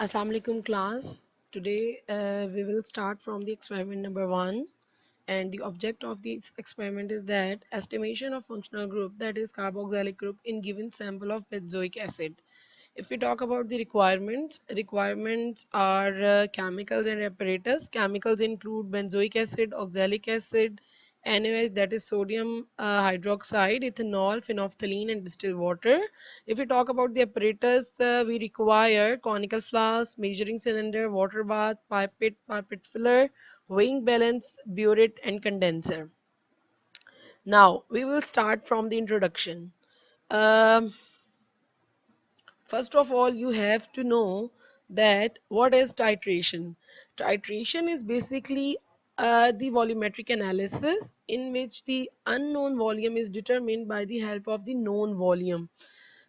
Assalamu alaikum class. Today we will start from the experiment number 1, and the object of this experiment is that estimation of functional group, that is carboxylic group, in given sample of benzoic acid. If we talk about the requirements are chemicals and apparatus. Chemicals include benzoic acid, oxalic acid, NaOH, that is sodium hydroxide, ethanol, phenolphthalein, and distilled water. If we talk about the apparatus, we require conical flask, measuring cylinder, water bath, pipette filler, weighing balance, burette, and condenser. Now we will start from the introduction. Um, First of all, you have to know that what is titration. Titration is basically the volumetric analysis in which the unknown volume is determined by the help of the known volume.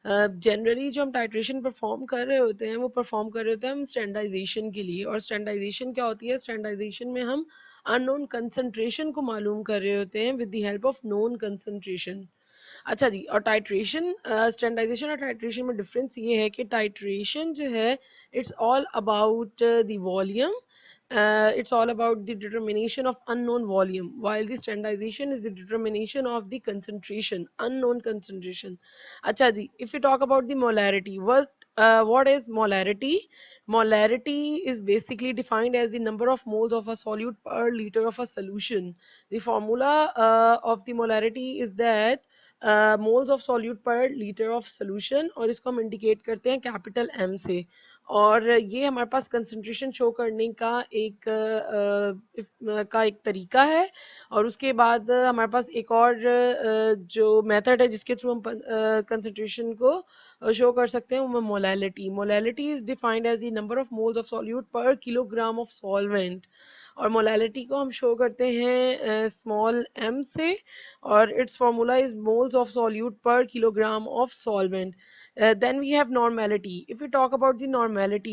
Generally जो हम titration perform कर रहे होते हैं वो perform कर रहे होते हैं हम स्टैंडर्डाइजेशन के लिए। और स्टैंडर्डाइजेशन क्या होती है? स्टैंडर्डाइजेशन में हम अननोन कंसंट्रेशन को मालूम कर रहे होते हैं with the help of known concentration. अच्छा जी, और टाइट्रेशन, स्टैंडर्डाइजेशन और टाइट्रेशन में डिफरेंस ये है कि टाइट्रेशन जो है it's all about the volume, it's all about the determination of unknown volume, while the standardization is the determination of the concentration, unknown concentration. Acha ji, if we talk about the molarity, what is molarity? Molarity is basically defined as the number of moles of a solute per liter of a solution. The formula of the molarity is that moles of solute per liter of solution, और इसको हम indicate करते हैं capital M से। और ये हमारे पास concentration show करने का एक तरीका है। और उसके बाद हमारे पास एक और जो मेथड है जिसके थ्रू हम कंसंट्रेशन को शो कर सकते हैं वो molality. Molality is defined as the number of moles of solute per kilogram of solvent, और मोलैलिटी को हम शो करते हैं स्मॉल m से, और its formula is moles of solute per kilogram of solvent. Then we have normality. If we talk about the normality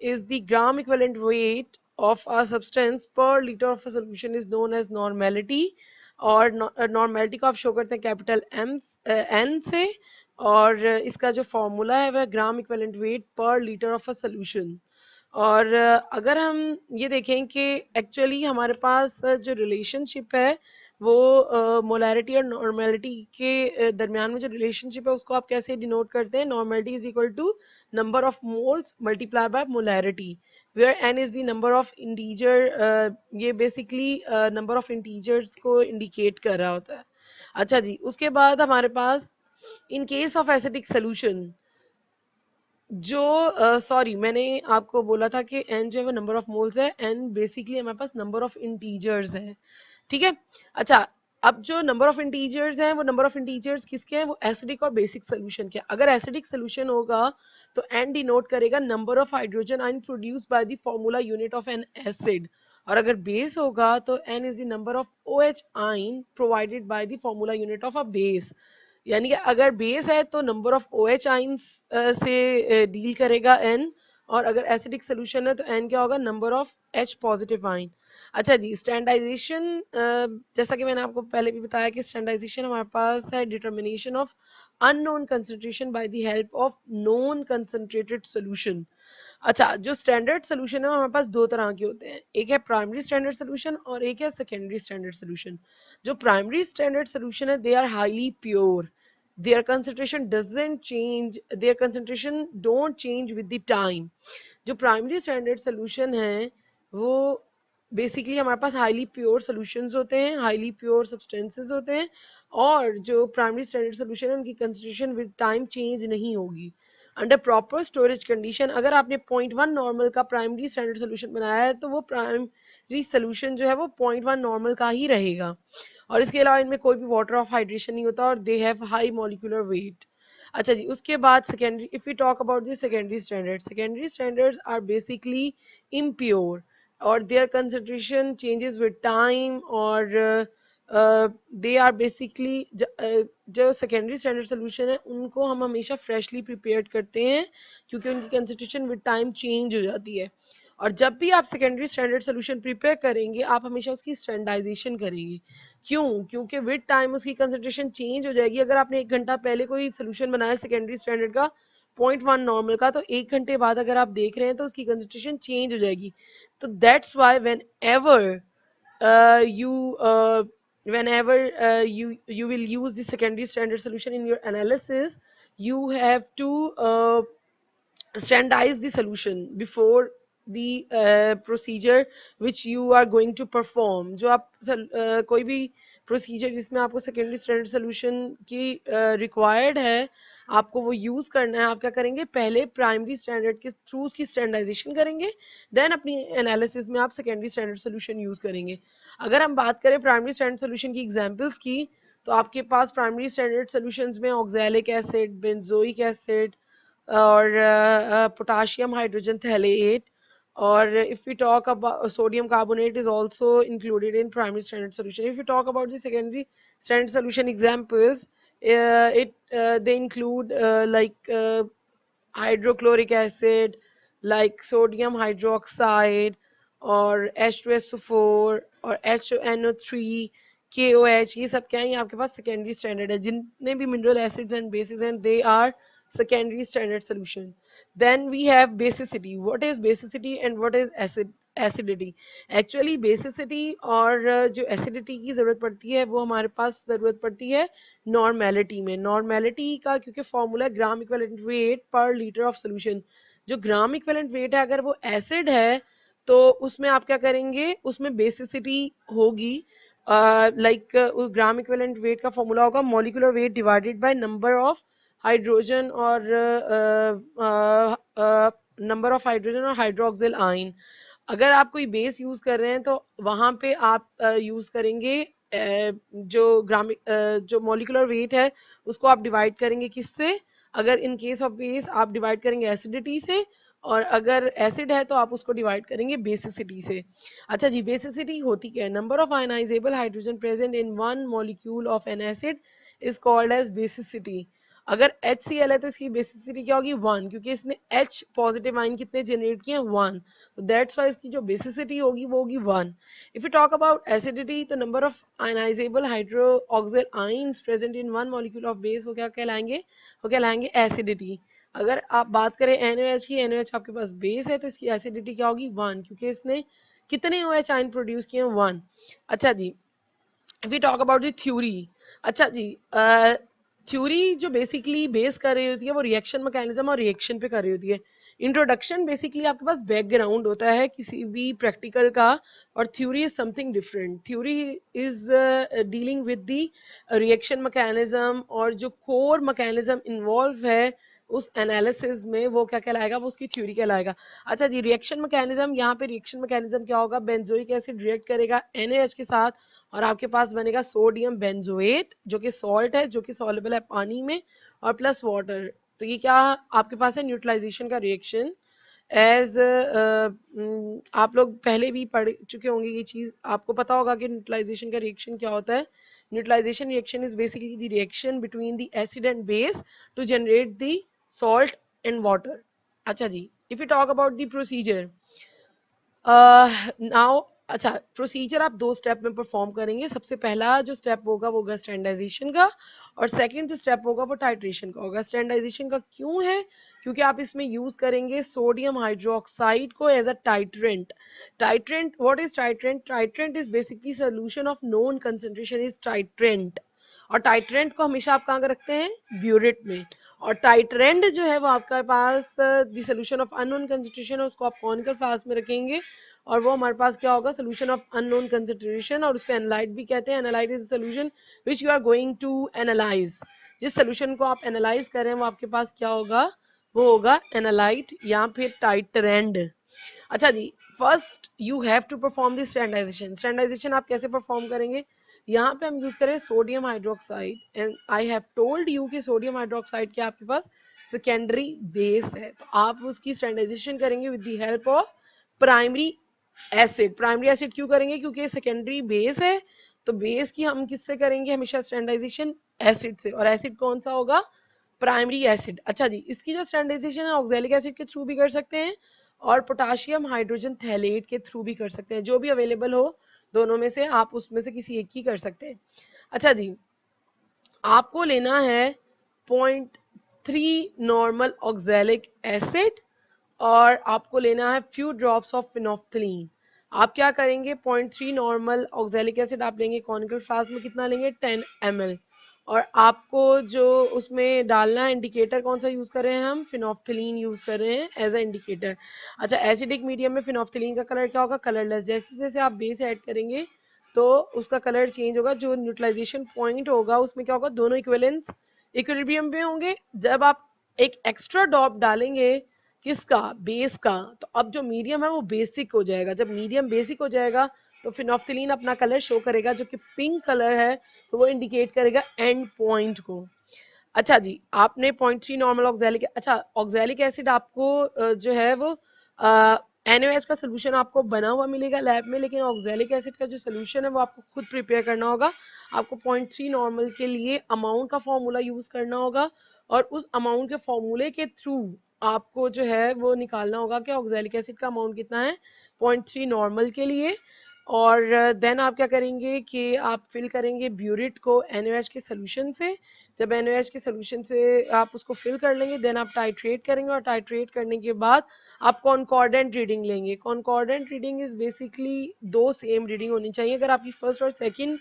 is the gram equivalent weight of a substance per liter of a solution is known as normality। और normality को आप show करते हैं capital M N से, और इसका जो formula है वह ग्राम इक्विवेलेंट वेट पर लीटर ऑफ अ सोल्यूशन। और अगर हम ये देखें कि एक्चुअली हमारे पास जो रिलेशनशिप है वो मोलैरिटी और नॉर्मेलिटी के दरमियान में जो रिलेशनशिप है उसको आप कैसे डिनोट करते हैं? Normality is equal to number of moles multiply by molarity, where N is the number of integer. ये बेसिकली नंबर ऑफ इंटीजर्स को इंडिकेट कर रहा होता है। अच्छा जी, उसके बाद हमारे पास in case of acidic solution, जो सॉरी मैंने आपको बोला था कि n जो है वो नंबर ऑफ मोल्स है, n बेसिकली हमारे पास नंबर ऑफ इंटीजर्स है, ठीक है। अच्छा, अब जो नंबर ऑफ इंटीजर्स हैं वो नंबर ऑफ इंटीजर्स किसके हैं? वो एसिडिक और बेसिक सोल्यूशन के। अगर एसिडिक सोल्यूशन होगा तो n डिनोट करेगा number of hydrogen ion produce by the formula unit of an acid, और अगर बेस होगा तो n is the number of OH ion provided by the formula unit of a base. यानी कि अगर बेस है तो नंबर ऑफ OH आइंस से डील करेगा n, और अगर एसिडिक सोल्यूशन है तो n क्या होगा? Number of H positive ion. अच्छा जी, स्टैंडर्डाइजेशन, जैसा कि मैंने आपको पहले भी बताया कि स्टैंडर्डाइजेशन हमारे पास है determination of unknown concentration by the help of known concentrated solution. अच्छा, जो स्टैंडर्ड सोल्यूशन है वो हमारे पास दो तरह के होते हैं, एक है प्राइमरी स्टैंडर्ड सोल्यूशन और एक है सेकेंडरी स्टैंडर्ड सोल्यूशन। जो प्राइमरी स्टैंडर्ड सोल्यूशन है they are highly pure, their concentration doesn't change, their concentration don't change with the time। जो प्राइमरी स्टैंडर्ड सोल्यूशन है वो बेसिकली हमारे पास हाईली प्योर सोल्यूशंस होते हैं, हाईली प्योर सब्सटेंसेस होते हैं, और जो प्राइमरी स्टैंडर्ड सोल्यूशन है उनकी कंसंट्रेशन विद टाइम चेंज नहीं होगी अंडर प्रॉपर स्टोरेज कंडीशन। अगर आपने 0.1 नॉर्मल का प्राइमरी स्टैंडर्ड सोल्यूशन बनाया है तो वो प्राइमरी सोल्यूशन जो है वो 0.1 नॉर्मल का ही रहेगा, और इसके अलावा इनमें कोई भी वाटर ऑफ हाइड्रेशन नहीं होता, और they have high molecular weight. अच्छा जी, उसके बाद secondary, if you talk about the secondary standards are basically impure, और their concentration changes with time, और दे आर बेसिकली जो सेकेंडरी स्टैंडर्ड सोल्यूशन है उनको हम हमेशा फ्रेशली प्रिपेयर्ड करते हैं क्योंकि उनकी कंसंट्रेशन विद टाइम चेंज हो जाती है। और जब भी आप सेकेंडरी स्टैंडर्ड सोल्यूशन प्रिपेयर करेंगे आप हमेशा उसकी स्टैंडर्डाइजेशन करेंगे। क्यों? क्योंकि विद टाइम उसकी कंसंट्रेशन चेंज हो जाएगी। अगर आपने 1 घंटा पहले कोई सोल्यूशन बनाया सेकेंडरी स्टैंडर्ड का 0.1 नॉर्मल का, तो 1 घंटे बाद अगर आप देख रहे हैं तो उसकी कंसंट्रेशन चेंज हो जाएगी. तो that's why when ever you whenever you will use the secondary standard solution in your analysis, you have to standardize the solution before the procedure which you are going to perform. जो आप कोई भी procedure जिसमें आपको secondary standard solution की required है, आपको वो यूज करना है. आप क्या करेंगे, पहले प्राइमरी स्टैंडर्ड के थ्रू उसकी स्टैंडर्डाइजेशन करेंगे, देन अपनी एनालिसिस में आप सेकेंडरी स्टैंडर्ड सोल्यूशन यूज करेंगे. अगर हम बात करें प्राइमरी स्टैंडर्ड सोल्यूशन की एग्जांपल्स की, तो आपके पास प्राइमरी स्टैंडर्ड सोल्यूशंस में ऑक्सैलिक एसिड, बेंजोइक एसिड और पोटाशियम हाइड्रोजन थैलेट, और if we talk about sodium carbonate is also included in primary standard solution. If we talk about the secondary standard solution examples, they include hydrochloric acid, like sodium hydroxide और H2SO4 और HNO3, KOH, ये सब क्या है, ये आपके पास secondary standard है. जितने भी मिनरल एसिड्स एंड बेसिस हैं, they are secondary standard solution. Then we have basicity. What is basicity and what is acidity? Actually basicity और जो acidity की जरूरत पड़ती है वो हमारे पास जरूरत पड़ती है नॉर्मेलिटी में. नॉर्मेलिटी का क्योंकि फॉर्मूला ग्राम इक्विवेलेंट वेट पर लीटर ऑफ सोल्यूशन. जो ग्राम इक्विवेलेंट वेट है, अगर वो एसिड है तो उसमें आप क्या करेंगे, उसमें बेसिसिटी होगी. ग्राम इक्विवेलेंट वेट का फॉर्मूला होगा molecular weight divided by number of hydrogen और नंबर ऑफ हाइड्रोजन और हाइड्रोक्सिल आयन. अगर आप कोई बेस यूज कर रहे हैं तो वहां पे आप यूज करेंगे जो मॉलिक्यूलर वेट है उसको आप डिवाइड करेंगे किससे, अगर इन केस ऑफ बेस आप डिवाइड करेंगे एसिडिटी से, और अगर एसिड है तो आप उसको डिवाइड करेंगे बेसिसिटी से. अच्छा जी, बेसिसिटी होती क्या है? Number of ionisable hydrogen present in one molecule of an acid is called as basicity. अगर HCl है तो इसकी बेसिसिटी क्या होगी? 1, क्योंकि इसने H पॉजिटिव आयन कितने जनरेट किए हैं? 1. तो दैट्स वाई इसकी जो बेसिसिटी होगी वो होगी 1. If you talk about acidity, तो number of ionisable hydroxyl ions present in one molecule of base, वो क्या कहलाएंगे? वो कहलाएंगे एसिडिटी. अगर आप बात करें NaOH की, NaOH आपके पास बेस है तो इसकी एसिडिटी क्या होगी? 1, क्योंकि इसने कितने OH आयन प्रोड्यूस किए हैं? 1. अच्छा जी, if you talk about the theory. अच्छा जी, थ्योरी जो बेसिकली बेस कर रही होती है वो रिएक्शन मैकेनिज्म और रिएक्शन पे कर रही होती है. इंट्रोडक्शन बेसिकली आपके पास बैकग्राउंड होता है किसी भी प्रैक्टिकल का, और theory is something different. Theory is dealing with the reaction mechanism, और जो कोर मैकेनिज्म इन्वॉल्व है उस एनालिसिस में वो क्या कहलाएगा? वो उसकी थ्योरी कहलाएगा. अच्छा जी, रिएक्शन मैकेनिज्म, यहाँ पे रिएक्शन मैकेनिज्म क्या होगा? बेंजोइक एसिड रिएक्ट करेगा NaH के साथ और आपके पास बनेगा सोडियम बेंजोएट जो कि सॉल्ट है, जो कि सॉल्युबल है पानी में, और प्लस वाटर. तो ये क्या आपके पास है? न्यूट्रलाइजेशन का रिएक्शन. एज आप लोग पहले भी पढ़ चुके होंगे ये चीज, आपको पता होगा कि न्यूट्रलाइजेशन का रिएक्शन क्या होता है. Neutralisation reaction is basically the reaction between the acid and base to generate the salt and water. अच्छा जी, if you talk about the procedure now. अच्छा, प्रोसीजर आप 2 स्टेप में परफॉर्म करेंगे. सबसे पहला जो स्टेप होगा वो होगा स्टैंडर्डाइजेशन का, और सेकंड जो स्टेप होगा वो टाइट्रेशन का होगा. स्टैंडर्डाइजेशन का क्यों है? क्योंकि आप इसमें यूज करेंगे सोडियम हाइड्रोक्साइड को as a titrant. Titrant, what is titrant? Titrant is basically solution of known concentration is titrant. और टाइट्रेंट को हमेशा आप कहाँ कर रखते हैं? ब्यूरेट में. और टाइट्रेंट जो है वो आपके पास the solution of unknown concentration है, उसको आप कॉनिकल फ्लास्क में रखेंगे, और वो हमारे पास क्या होगा? सोल्यूशन ऑफ अननोन कंसंट्रेशन, और उसको एनालाइट भी कहते हैं. Analyte is solution which you are going to analyse. जिस सोल्यूशन को आप एनालाइज कर रहे हैं वो आपके पास क्या होगा? वो होगा एनालाइट या फिर टाइट्रेंट. अच्छा जी, first you have to perform this standardisation. Standardisation आप कैसे परफॉर्म करेंगे? यहाँ पे हम यूज करें sodium hydroxide, and I have told you कि सोडियम हाइड्रोक्साइड के आपके पास सेकेंडरी बेस है, तो आप उसकी स्टैंडर्डाइजेशन करेंगे with the help of primary acid. Primary acid क्यों करेंगे? क्योंकि सेकेंडरी बेस है, तो बेस की हम किससे करेंगे हमेशा स्टैंडर्डाइजेशन? एसिड से. और एसिड कौन सा होगा? Primary acid. अच्छा जी, इसकी जो स्टैंडर्डाइजेशन है ऑक्सैलिक एसिड के थ्रू भी कर सकते हैं और पोटाशियम हाइड्रोजन थैलेट के थ्रू भी कर सकते हैं. जो भी अवेलेबल हो दोनों में से आप उसमें से किसी एक की कर सकते हैं. अच्छा जी, आपको लेना है 3 नॉर्मल ऑक्सैलिक एसिड और आपको लेना है फ्यू ड्रॉप्स ऑफ फिनोफ्थलीन। आप क्या करेंगे, 0.3 नॉर्मल ऑक्सैलिक एसिड आप लेंगे, कॉनिकल फ्लास्क में कितना लेंगे 10 ml, और आपको जो उसमें डालना है इंडिकेटर कौन सा यूज कर रहे हैं हम, फिनोफ्थलीन यूज कर रहे हैं एज अ इंडिकेटर। अच्छा, एसिडिक मीडियम में फिनोफ्थलीन का कलर क्या होगा, कलरलेस। जैसे जैसे आप बेस ऐड करेंगे तो उसका कलर चेंज होगा, जो न्यूट्रलाइजेशन पॉइंट होगा उसमें क्या होगा, दोनों इक्विवेलेंस इक्विलिब्रियम पे होंगे। जब आप एक एक्स्ट्रा ड्रॉप डालेंगे किसका, बेस का, तो अब जो मीडियम है वो बेसिक हो जाएगा। जब मीडियम बेसिक हो जाएगा तो फिनोफ्थलीन अपना कलर शो करेगा जो कि पिंक कलर है, तो वो इंडिकेट करेगा एंड पॉइंट को। अच्छा जी, आपने 0.3 नॉर्मल ऑक्सैलिक, अच्छा ऑक्सैलिक एसिड आपको जो है वो NaOH का सोल्यूशन आपको बना हुआ मिलेगा लैब में, लेकिन ऑक्सैलिक एसिड का जो सोल्यूशन है वो आपको खुद प्रिपेयर करना होगा। आपको 0.3 नॉर्मल के लिए अमाउंट का फॉर्मूला यूज करना होगा, और उस अमाउंट के फॉर्मूले के थ्रू आपको जो है वो निकालना होगा कि ऑक्सैलिक एसिड का अमाउंट कितना है 0.3 नॉर्मल के लिए। और देन आप क्या करेंगे कि आप फिल करेंगे ब्यूरिट को NaOH के सोल्यूशन से। जब NaOH के सोल्यूशन से आप उसको फिल कर लेंगे, देन आप टाइट्रेट करेंगे, और टाइट्रेट करने के बाद आप कॉन्कॉर्डेंट रीडिंग लेंगे। कॉन्कॉर्डेंट रीडिंग इज बेसिकली दो सेम रीडिंग होनी चाहिए। अगर आपकी फर्स्ट और सेकंड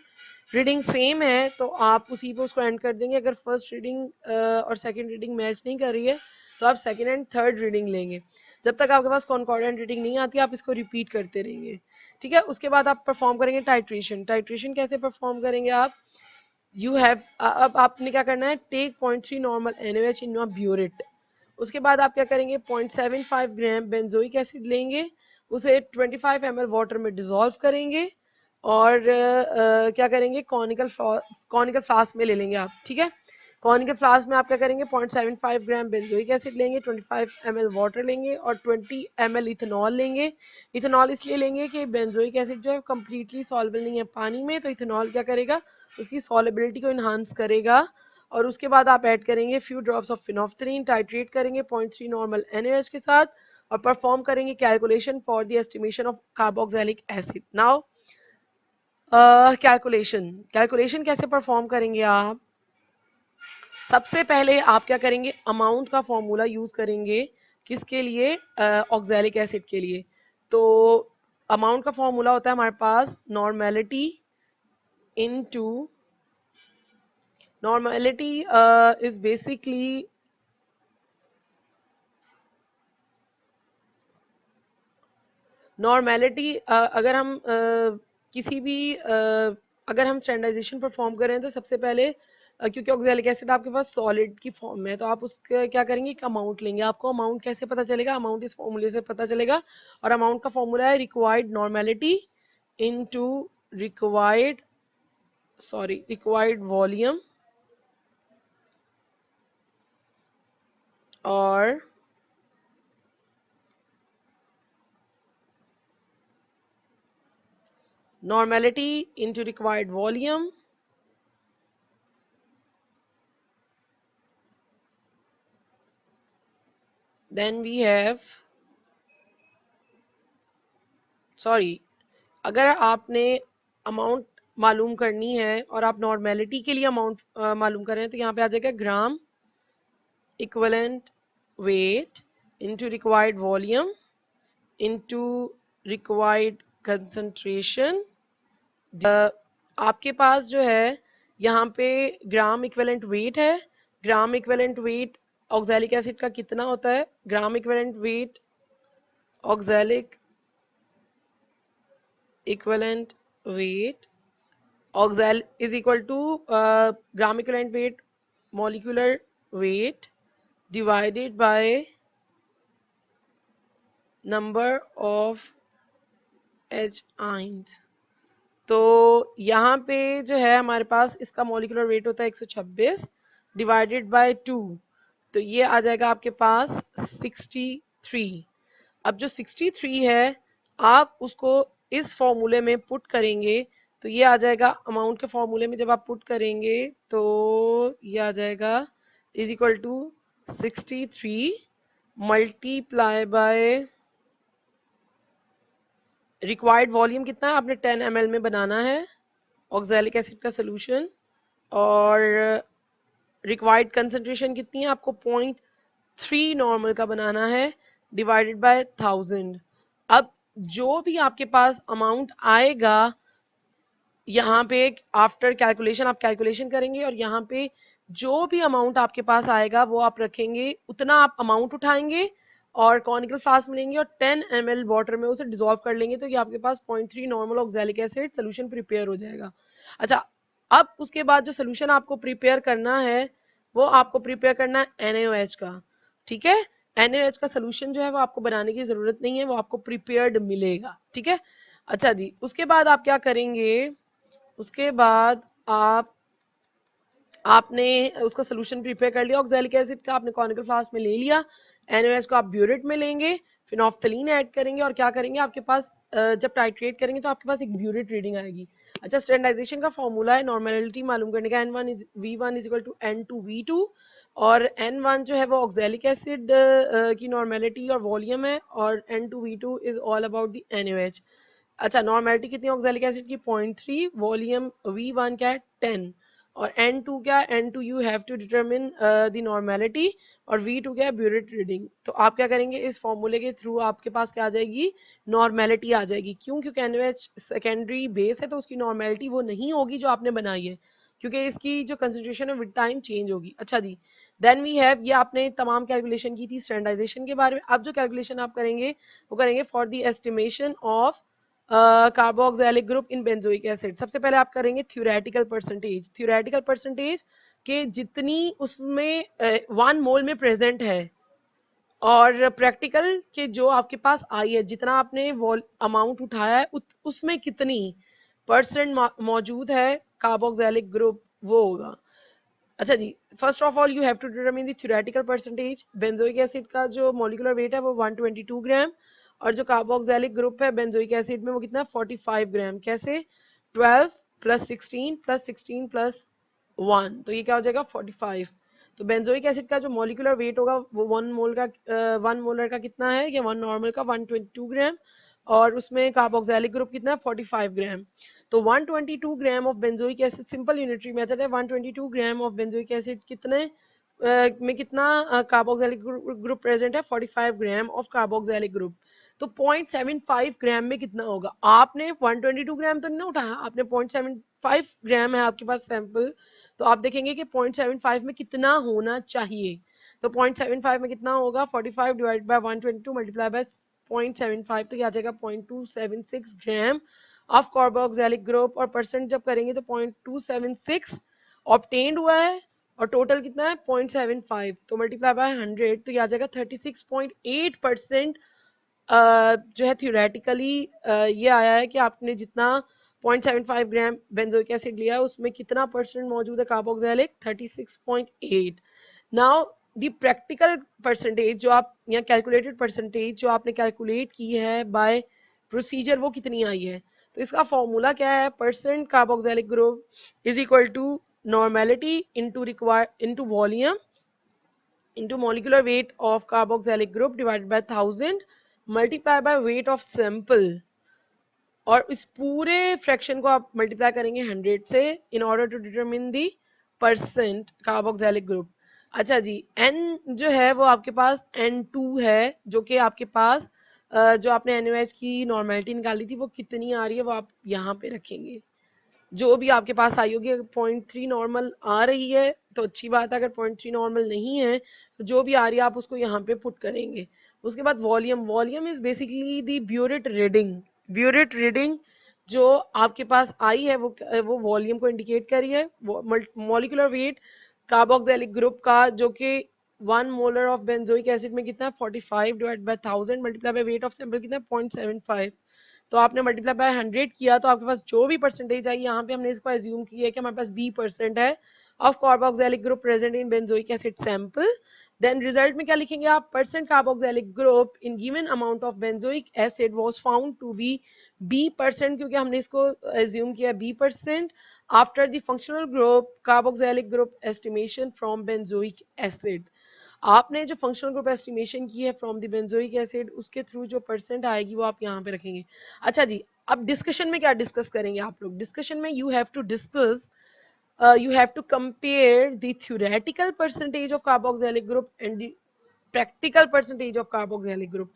रीडिंग सेम है तो आप उसी पे उसको एंड कर देंगे। अगर फर्स्ट रीडिंग और सेकंड रीडिंग मैच नहीं कर रही है तो आप सेकंड एंड थर्ड रीडिंग लेंगे। जब तक आपके पास कॉन्कॉर्डेंट रीडिंग नहीं आती आप इसको रिपीट करते रहेंगे, ठीक है। उसके बाद आप परफॉर्म करेंगे टाइट्रेशन। टाइट्रेशन कैसे परफॉर्म करेंगे आप, यू हैव, अब आपने क्या करना है, take 0.3 normal NaOH in your burette. उसके बाद आप क्या करेंगे, 0.75 ग्राम बेंजोइक एसिड लेंगे, उसे 25 ml वाटर में डिसॉल्व करेंगे, और क्या करेंगे, कॉनिकल फ्लास्क में ले लेंगे आप, ठीक है। कॉनिकल फ्लास्क में आप क्या करेंगे, 0.75 ग्राम बेंजोइक एसिड लेंगे, 25 ml वाटर लेंगे, और 20 ml इथेनॉल लेंगे। इथेनॉल इसलिए लेंगे कि बेंजोइक एसिड जो है कम्प्लीटली सॉल्युबल नहीं है पानी में, तो इथेनॉल क्या करेगा, उसकी सॉलिबिलिटी को इन्हांस करेगा। और उसके बाद आप ऐड करेंगे few drops of phenolphthalein, titrate करेंगे 0.3 नॉर्मल NaOH के साथ, और परफॉर्म करेंगे calculation for the estimation of carboxylic acid. Now calculation कैसे परफॉर्म करेंगे आप, सबसे पहले आप क्या करेंगे, अमाउंट का फॉर्मूला यूज करेंगे, किसके लिए, ऑक्सैलिक एसिड के लिए। तो अमाउंट का फॉर्मूला होता है हमारे पास normality into, normality is basically normality, अगर हम किसी भी अगर हम स्टैंडर्डाइजेशन परफॉर्म कर रहे हैं तो सबसे पहले क्योंकि ऑक्सैलिक एसिड आपके पास सॉलिड की फॉर्म में है तो आप उसका क्या करेंगे, एक अमाउंट लेंगे। आपको अमाउंट कैसे पता चलेगा, अमाउंट इस फॉर्मूले से पता चलेगा, और अमाउंट का फॉर्मूला है required normality into required required volume, और normality into required volume, then we have अगर आपने अमाउंट मालूम करनी है और आप नॉर्मेलिटी के लिए अमाउंट मालूम कर रहे हैं तो यहाँ पे आ जाएगा ग्राम equivalent weight into required volume into required concentration. आपके पास जो है यहाँ पे ग्राम इक्विवेलेंट वेट है। Gram equivalent weight oxalic acid का कितना होता है, gram equivalent weight oxalic equivalent weight oxalic is equal to gram equivalent weight molecular weight divided by number of H ions. तो यहाँ पे जो है हमारे पास इसका मॉलिक्यूलर वेट होता है 126 डिवाइडेड बाय 2, तो ये आ जाएगा आपके पास 63। अब जो 63 है आप उसको इस फॉर्मूले में पुट करेंगे तो ये आ जाएगा, अमाउंट के फॉर्मूले में जब आप पुट करेंगे तो ये आ जाएगा is equal to 63 multiply by required volume कितना है, आपने 10 ml में बनाना है ऑक्सैलिक एसिड का सोल्यूशन, और रिक्वायर्ड कंसंट्रेशन कितनी है आपको 0.3 नॉर्मल का बनाना है डिवाइडेड बाय 1000। अब जो भी आपके पास अमाउंट आएगा यहाँ पे आफ्टर कैलकुलेशन आप कैलकुलेशन करेंगे और यहाँ पे जो भी अमाउंट आपके पास आएगा वो आप रखेंगे, उतना आप अमाउंट उठाएंगे और कॉनिकल फ्लास्क में लेंगे और 10 ml वाटर में उसे डिसॉल्व कर लेंगे, तो ये आपके पास 0.3 normal oxalic acid solution prepare हो जाएगा। अच्छा, अब उसके बाद जो सोल्यूशन आपको प्रिपेयर करना है वो आपको प्रिपेयर करना है NaOH का। ठीक है, NaOH का सोल्यूशन जो है वो आपको बनाने की जरूरत नहीं है, वो आपको प्रिपेयर्ड मिलेगा। ठीक है, अच्छा जी, उसके बाद आप क्या करेंगे, उसके बाद आपने उसका सोल्यूशन प्रिपेयर कर लिया ऑक्सैलिक एसिड का, आपने कॉनिकल फ्लास्क में ले लिया, NaOH को आप ब्यूरेट में लेंगे, फिर नॉफ्थलीन ऐड करेंगे और क्या करेंगे आपके पास जब टाइट्रेट करेंगे तो आपके पास एक ब्यूरेट रीडिंग आएगी। अच्छा, स्टैंडर्डाइजेशन का फॉर्मूला है नॉर्मेलिटी मालूम करने का, V1 is equal to N2V2 और N1 जो है वो ऑक्सैलिक एसिड की नॉर्मेलिटी और वॉल्यूम है और N2V2 is all about the NaOH। अच्छा, नॉर्मेलिटी कितनी ऑक्सैलिक एसिड की 0.3, वॉल्यूम V1 क्या है 10 और N2 क्या है, N2 you have to determine the normality और V2 क्या है ब्यूरेट रीडिंग। तो आप क्या करेंगे, इस फॉर्मूले के थ्रू आपके पास क्या आ जाएगी, नॉर्मेलिटी आ जाएगी। क्यों, क्योंकि NaOH सेकेंडरी बेस है तो उसकी नॉर्मेलिटी वो नहीं होगी जो आपने बनाई है, क्योंकि इसकी जो कंसंट्रेशन है विद टाइम चेंज होगी। अच्छा जी, देन वी हैव, ये आपने तमाम कैलकुलेशन की थी स्टैंडर्डाइजेशन के बारे में। अब जो कैलकुलेशन आप करेंगे वो करेंगे for the estimation of carboxylic group in benzoic acid. सबसे पहले आप करेंगे थ्योरेटिकल परसेंटेज, थ्योरेटिकल परसेंटेज के जितनी उसमें 1 मोल में प्रेजेंट है और प्रैक्टिकल के जो आपके पास आई है, जितना आपने अमाउंट उठाया है उसमें कितनी परसेंट मौजूद है कार्बोक्सिलिक ग्रुप, वो होगा। अच्छा जी, first of all you have to determine the theoretical percentage. Benzoic acid का जो मॉलिक्यूलर वेट है वो 122 ग्राम और जो कार्बोक्सिलिक ग्रुप है बेंजोइक एसिड में वो कितना 45 ग्राम। कैसे, 12 प्लस 16 प्लस 16 प्लस 1, तो ये क्या हो जाएगा 45। तो बेंजोइक एसिड का जो मॉलिक्यूलर वेट होगा वो 1 मोलर का कितना है, या 1 नॉर्मल का 122 ग्राम और उसमें कार्बोक्सिलिक ग्रुप कितना है 45 ग्राम। तो 122 gram of benzoic acid, simple unitary method है, 122 ग्राम ऑफ बेंजोइक एसिड कितने में कितना कार्बोक्सिलिक ग्रुप प्रेजेंट है, 45 ग्राम ऑफ कार्बोक्सिलिक ग्रुप। तो 0.75 ग्राम में कितना होगा, आपने 122 ग्राम तो नहीं उठाया, आपने 0.75 ग्राम है आपके पास सैंपल, तो आप देखेंगे कि 0.75 में कितना होना चाहिए। तो 0.75 में कितना होगा, 45 डिवाइड बाय 122 मल्टीप्लाई बाय 0.75, तो क्या आ जाएगा 0.276 ग्राम ऑफ कार्बोक्सिलिक ग्रुप, और परसेंट जब करेंगे तो 0.276 ऑब्टेन्ड हुआ है और टोटल कितना है 0.75, तो मल्टीप्लाई बाय 100 तो ये आ जाएगा 36.8% जो है थ्योरेटिकली ये आया है कि आपने जितना 0.75 ग्राम बेंजोइक एसिड लिया है उसमें कितना परसेंट मौजूद है carboxylic, 36.8। Now the practical percentage जो आप यहाँ कैलकुलेटेड परसेंटेज जो आपने कैलकुलेट की है बाय प्रोसीजर वो कितनी आई है, तो इसका फॉर्मूला क्या है, percent carboxylic group is equal to normality into volume into molecular weight of carboxylic group divided by 1000 multiply by weight of sample, और इस पूरे फ्रैक्शन को आप मल्टीप्लाई करेंगे 100 से in order to determine the percent carboxylic group. अच्छा जी, N जो है वो आपके पास N2 है, जो कि आपके पास जो आपने NaOH की नॉर्मेलिटी निकाली थी वो कितनी आ रही है वो आप यहाँ पे रखेंगे, जो भी आपके पास आई होगी। अगर 0.3 नॉर्मल आ रही है तो अच्छी बात है, अगर 0.3 नॉर्मल नहीं है तो जो भी आ रही है आप उसको यहाँ पे पुट करेंगे। उसके बाद volume, volume is basically the burette reading, burette reading जो आपके पास आई है वो वॉल्यूम को इंडिकेट करी है। मॉलिक्यूलर वेट कार्बोक्सिलिक ग्रुप का जो कि 1 मोलर ऑफ बेंजोइक एसिड में कितना है 45 divide by 1000 multiply by weight of sample कितना है 0.75, तो आपने मल्टीप्लाई बाय 100 किया तो आपके पास जो भी परसेंटेज आई, यहाँ पे हमने इसको एज्यूम किया है कि हमारे पास 20% है of carboxylic group present in benzoic acid sample. Then result में क्या लिखेंगे आप, percent carboxylic group in given amount of benzoic acid was found to be B%, क्योंकि हमने इसको एज्यूम किया B% after the functional group carboxylic group estimation from benzoic acid. आपने जो फंक्शनल ग्रुप एस्टिमेशन की है फ्रॉम द बेंजोइक एसिड उसके through जो परसेंट आएगी वो आप यहाँ पे रखेंगे। अच्छा जी, अब डिस्कशन में क्या डिस्कस करेंगे आप लोग, डिस्कशन में you have to discuss you have to compare the theoretical percentage of carboxylic group and the practical percentage of carboxylic group.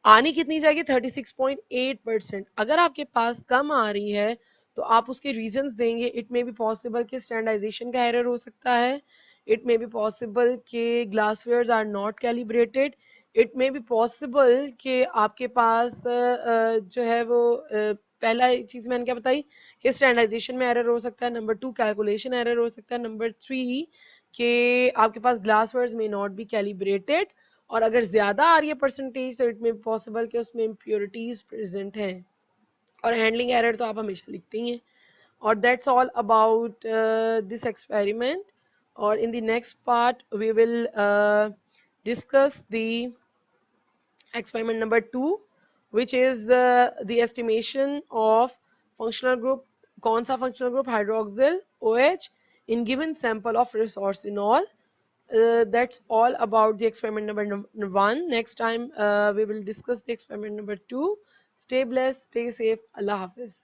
आनी कितनी चाहिए 36.8%. अगर आपके पास कम आ रही है तो आप उसके रीजंस देंगे. इट मे बी पॉसिबल कि स्टैंडर्डाइजेशन का एरर हो सकता है. इट मे बी पॉसिबल कि glasswares are not calibrated. It may be possible कि आपके पास जो है वो पहला चीज मैंने क्या बताई कि स्टैंडर्डाइजेशन में एरर हो सकता है. नंबर 2 कैलकुलेशन एरर हो सकता है. नंबर 3 कि आपके पास ग्लासवेयर्स में नॉट बी कैलिब्रेटेड. और अगर ज्यादा आ रही है परसेंटेज तो इट में पॉसिबल कि उसमें इम्प्योरिटीज प्रेजेंट हैं. और हैंडलिंग एरर तो आप हमेशा लिखते ही हैं. और that's all about this experiment. और in the next part we will discuss the experiment number 2, which is the estimation of functional group. कौन सा functional group? Hydroxyl OH in given sample of resorcinol. That's all about the experiment number 1. Next time we will discuss the experiment number 2. Stay blessed, stay safe. Allah Hafiz.